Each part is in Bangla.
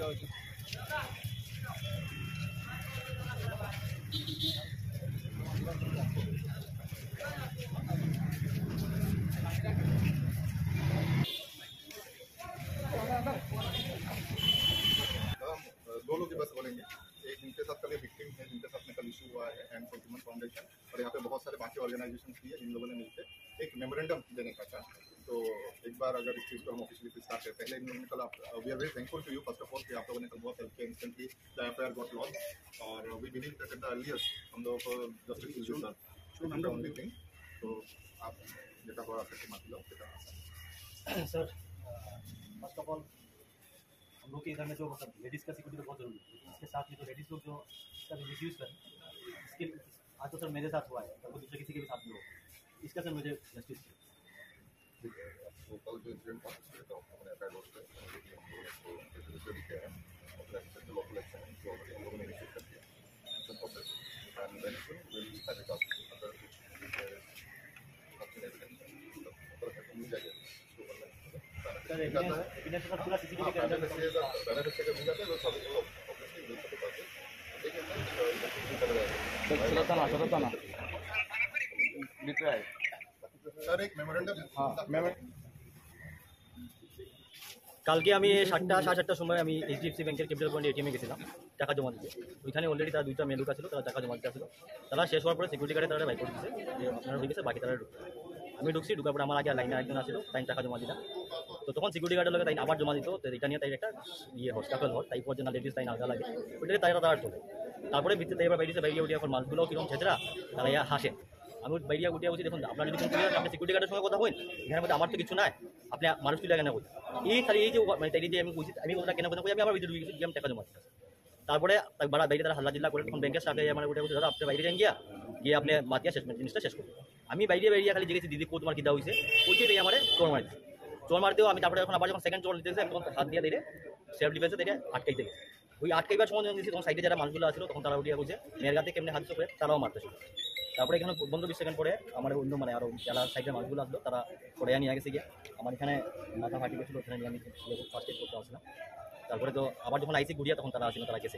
दो लोग बस बोलेंगे, एक जिनके साथ कभी विक्टिम है, जिनके साथ में कल इशू हुआ है एंड फॉर ह्यूमन फाउंडेशन, और यहाँ पे बहुत सारे बाकी ऑर्गेनाइजेशन भी है जिन लोगों ने मिलकर एक मेमोरेंडम देने का चाहा। तो एक बार अगर इस चीज़ को हम ऑफिशियली स्टार्ट करते हैं, पहले इन लोगों ने कल we are very thankful to you first of all कि आप लोगों ने कल बहुत हेल्प किया instantly the FIR got launch, और we believe that at the earliest हम लोगों को justice will be done only thing. तो आप যেটা করার আছে মাতি দাও সেটা। सर फर्स्ट ऑफ ऑल हम लोग के इधर में जो मतलब लेडीज़ का सिक्योरिटी तो बहुत जरूरी है, लेकिन इसके साथ में जो लेडीज़ लोग जो इसका मिसयूज़ करें, इसके आज तो सर मेरे साथ हुआ है, कल को दूसरे किसी के भी साथ में हो, इसका सर मुझे जस्टिस चाहिए। कल जो इंसिडेंट था तो हमने एफआईआर लॉन्च किया, लोकल एक्शन जो हम लोगों ने इनिशिएट कर दिया process and then will start it up. अगर कुछ मिल जाएगा सर एविडेंस सर पूरा सीसीटीवी कैमरा मिल जाता है वो सब ऑब्वियसली मिल सकता है। देखिए सर एक मेमोरेंडम কালকে আমি 7টা সাড়ে 7টার সময় আমি এইচডিএফসি ব্যাংকের ক্যাপিটাল পয়েন্ট এটিএমে গেছিলাম টাকা জমা দিতে। ওইখানে অলরেডি তারা 2টা মেয়ে লোক ছিল, তারা টাকা জমা দিতে আসছিল। তারা শেষ হওয়ার পরে সিকিউরিটি গার্ডে তারা বাইক করে দিচ্ছে যে আপনারা হয়ে গেছে, বাকি তারা ঢুকছে। আমি ঢুকছি, ঢুকার পরে আমার আগে লাইনে একজন আসছিল, তাই টাকা জমা দিলাম। তো তখন সিকিউরিটি গার্ডের লোক তাই আবার জমা দিত, তো এটা নিয়ে তাই একটা হসপিটাল হল তাই পর্যন্ত লেডিস তাই আলগা লাগে, ওইটাকে তারা চলে। তারপরে ভিত্তিতে এবার বাইরে উঠে এখন মাছগুলো কিরকম ছেঁচড়া তারা হাসে। আমি বাইরে উঠে বলছি, দেখুন আপনার যদি কোনো আপনি সিকিউরিটি গার্ডের সঙ্গে কথা বলেন, এখানের মধ্যে আমার তো কিছু নাই, আপনি মানুষ তুলে কেন বলছেন এই খালি এই যে মানে তাই যে আমি বলছি আমি ওটা কেন কথা বলি, আমি আবার ভিতরে ঢুকে গেছি, আমি টাকা জমা দিচ্ছি। তারপরে বাইরে তারা হাল্লা জিল্লা করে তখন ব্যাংকের সাথে আমার উঠে বলছে, দাদা আপনি বাইরে যান গিয়ে আপনি মাতিয়া শেষ জিনিসটা শেষ করুন। আমি বাইরে খালি জিজ্ঞেস দিদি তোমার কী দেওয়া হয়েছে, ওইটাই আমার চোর মারি দিচ্ছে। চোর মারতেও আমি তারপরে আবার যখন সেকেন্ড চোর দিতেছে তখন হাত দিয়ে দিলে সেলফ ডিফেন্সে দেখে আটকাইতে গেছে। ওই আটকাইবার সময় যখন দিচ্ছি তখন সাইডে যারা মানুষগুলো আসছিল তখন তারা উঠিয়ে বলছে মেয়ের গাতে কেমনি হাত চোখে তারাও মারতে শুরু। তারপরে এখানে 15-20 সেকেন্ড পরে আমার অন্য মানে আরও যারা সাইডের মানুষগুলো আসলো তারা পরে নিয়ে গেছে গিয়ে আমার এখানে মাথা ফাটি গেছিলো, ওখানে নিয়ে আমি ফার্স্ট এড করতে আসলাম। তারপরে তো আবার যখন আইসি ঘুরিয়া তখন তারা আসছিল, তারা গেছে।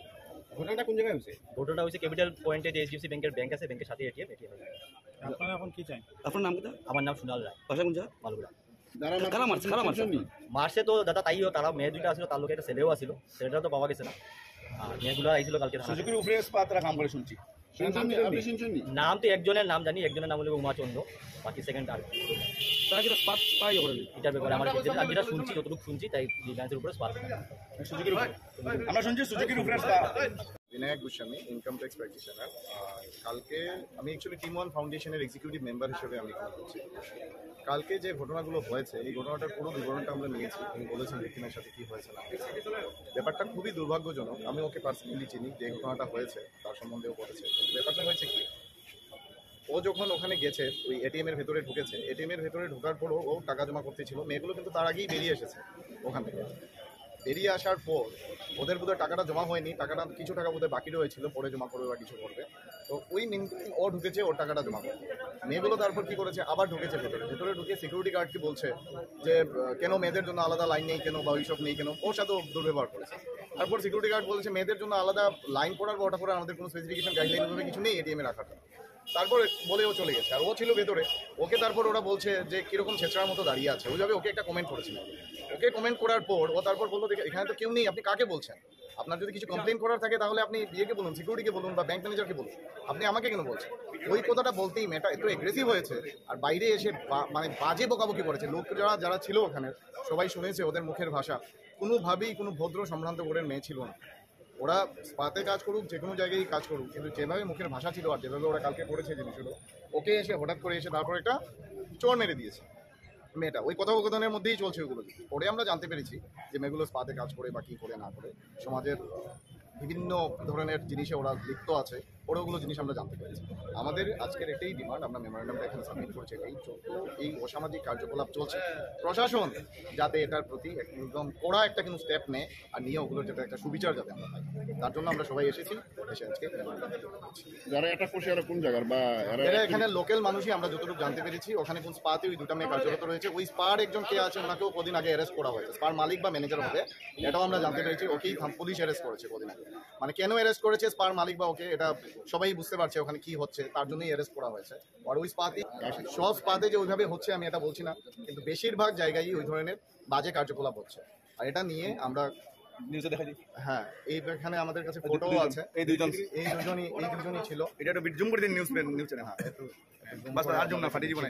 ঘটনাটা কোন জায়গায় হয়েছে? ঘটনাটা হয়েছে ক্যাপিটাল পয়েন্টে যে এইচডিএফসি ব্যাংকের ব্যাংক আছে, ব্যাংকের সাথে এটিএম। আপনারা এখন কি চাই? আপনার নাম কোথা? আমার নাম সুনাল রায়, বাসা কোন জায়গা? মালগুড়া। মারছে তো দাদা তাইও তারা মেয়ে দুইটা আসলো, তার লোক একটা ছেলেও আসলো, ছেলেটা তো পাওয়া গেছে না, আর মেয়েগুলো আইছিল কালকে। সুযোগের উপরে তারা কাম করে শুনছি, নাম তো একজনের নাম জানি, একজনের নাম হলো উমাচন্দ্র, বাকি সেকেন্ড আর তারা কি স্পাট পাই করে এটার ব্যাপারে আমার যেটা শুনছি, যতটুকু শুনছি তাই ডিফেন্সের উপরে স্পার্ক সুযোগের উপরে আমরা শুনছি সুযোগের উপরে। Binayak Goswami, income tax practitioner. কালকে আমি অ্যাকচুয়ালি টিম ওয়ান ফাউন্ডেশনের এক্সিকিউটিভ মেম্বার হিসেবে আমি কাজ করছি। কালকে যে ঘটনাগুলো হয়েছে এই ঘটনাটার পুরো বিবরণটা আমরা নিয়েছি, তিনি বলেছেন ভিক্টিমের সাথে কী হয়েছে না। ব্যাপারটা খুবই দুর্ভাগ্যজনক। আমি ওকে পার্সোনালি চিনি, যে ঘটনাটা হয়েছে তার সম্বন্ধেও বলেছে। ব্যাপারটা হয়েছে কি, ও যখন ওখানে গেছে ওই এটিএমের ভেতরে ঢুকেছে, এটিএমের ভেতরে ঢোকার পরও ও টাকা জমা করতে ছিল। মেয়েগুলো কিন্তু তার আগেই বেরিয়ে এসেছে ওখান থেকে। বেরিয়ে আসার পর ওদের বোধহয় টাকাটা জমা হয়নি, টাকাটা কিছু টাকা বোধহয় বাকি রয়েছিল, পরে জমা করবে বা কিছু করবে। তো ওই ও ঢুকেছে, ওর টাকাটা জমা করবে। মেয়েগুলো তারপর কি করেছে, আবার ঢুকেছে ভেতরে ঢুকে সিকিউরিটি গার্ডকে বলছে যে কেন মেয়েদের জন্য আলাদা লাইন নেই কেন বা ওইসব নেই কেন, ওর সাথেও দুর্ব্যবহার করেছে। তারপর সিকিউরিটি গার্ড বলছে মেয়েদের জন্য আলাদা লাইন করার বা ওটা করে আমাদের কোনো স্পেসিফিকেশন গাইডলাইন ভাবে কিছু নেই এটিএমে রাখার। তারপরে বলে ও চলে গেছে, আর ও ছিল ভেতরে। ওকে তারপর ওরা বলছে যে কিরকম ছেঁচড়ার মতো দাঁড়িয়ে আছে, ওইভাবে ওকে একটা কমেন্ট করেছিল। ওকে কমেন্ট করার পর ও তারপর বললো এখানে তো কেউ নেই, আপনি কাকে বলছেন? আপনার যদি কিছু কমপ্লেন করার থাকে তাহলে আপনি বিয়েকে বলুন, সিকিউরিটিকে বলুন বা ব্যাংক ম্যানেজারকে বলুন, আপনি আমাকে কেন বলছেন? ওই কথাটা বলতেই মেয়েটা একটু এগ্রেসিভ হয়েছে, আর বাইরে এসে মানে বাজে বকাবকি করেছে। লোকরা যারা ছিল ওখানে সবাই শুনেছে ওদের মুখের ভাষা। কোনোভাবেই কোনো ভদ্র সম্ভ্রান্ত গোড়ের মেয়ে ছিল না। ওরা স্পাতে কাজ করুক, যে কোনো জায়গায় কাজ করুক, কিন্তু যেভাবে মুখের ভাষা ছিল আর যেভাবে ওরা কালকে করেছে জিনিসগুলো, ওকে এসে হঠাৎ করে এসে তারপর একটা চোর মেরে দিয়েছে মেয়েটা। ওই কথোপকথনের মধ্যেই চলছে ওগুলো। পরে আমরা জানতে পেরেছি যে মেয়েগুলো স্পাতে কাজ করে বা কী করে না করে সমাজের বিভিন্ন ধরনের জিনিসে ওরা লিপ্ত আছে, ওগুলো জিনিস আমরা জানতে পেরেছি। আমাদের আজকের এটাই ডিমান্ড, আমরা মেমোরেন্ডামটা এখানে সাবমিট করছি, এই যত এই অসামাজিক কার্যকলাপ চলছে, প্রশাসন যাতে এটার প্রতি একদম কড়া একটা কিন্তু স্টেপ নেয় আর নিয়ে ওগুলোর যাতে একটা সুবিচার যাতে আমরা পাই, তার জন্য আমরা সবাই এসেছি। এসে আজকে যারা এটা করছে এরা কোন জায়গার বা এরা এখানে লোকাল মানুষই, আমরা যতটুকু জানতে পেরেছি ওখানে কোন স্পাতে ওই দুটা মেয়ে কার্যরত রয়েছে। ওই স্পার একজন কে আছে ওনাকেও কদিন আগে অ্যারেস্ট করা হয়েছে, স্পার মালিক বা ম্যানেজার হবে এটাও আমরা জানতে পেরেছি, ওকেই পুলিশ অ্যারেস্ট করেছে কদিন আগে। মানে কেন অ্যারেস্ট করেছে স্পার মালিক বা ওকে, এটা সবাই বুঝতে পারছে ওখানে কি হচ্ছে, তার জন্যই অ্যারেস্ট করা হয়েছে। আর ওই স্পাতে, সব স্পাতে যে ওইভাবে হচ্ছে আমি এটা বলছি না, কিন্তু বেশিরভাগ জায়গায় ওই ধরনের বাজে কার্যকলাপ হচ্ছে। আর এটা নিয়ে আমরা নিউজে দেখা যায় হ্যাঁ, এখানে আমাদের কাছে ফটো আছে, এই দুইজন এই দুজনই ছিল। এটা একটু জুম করে দিন নিউজ চ্যানেল। হ্যাঁ, বাস আর জুম না ফাটি জীবন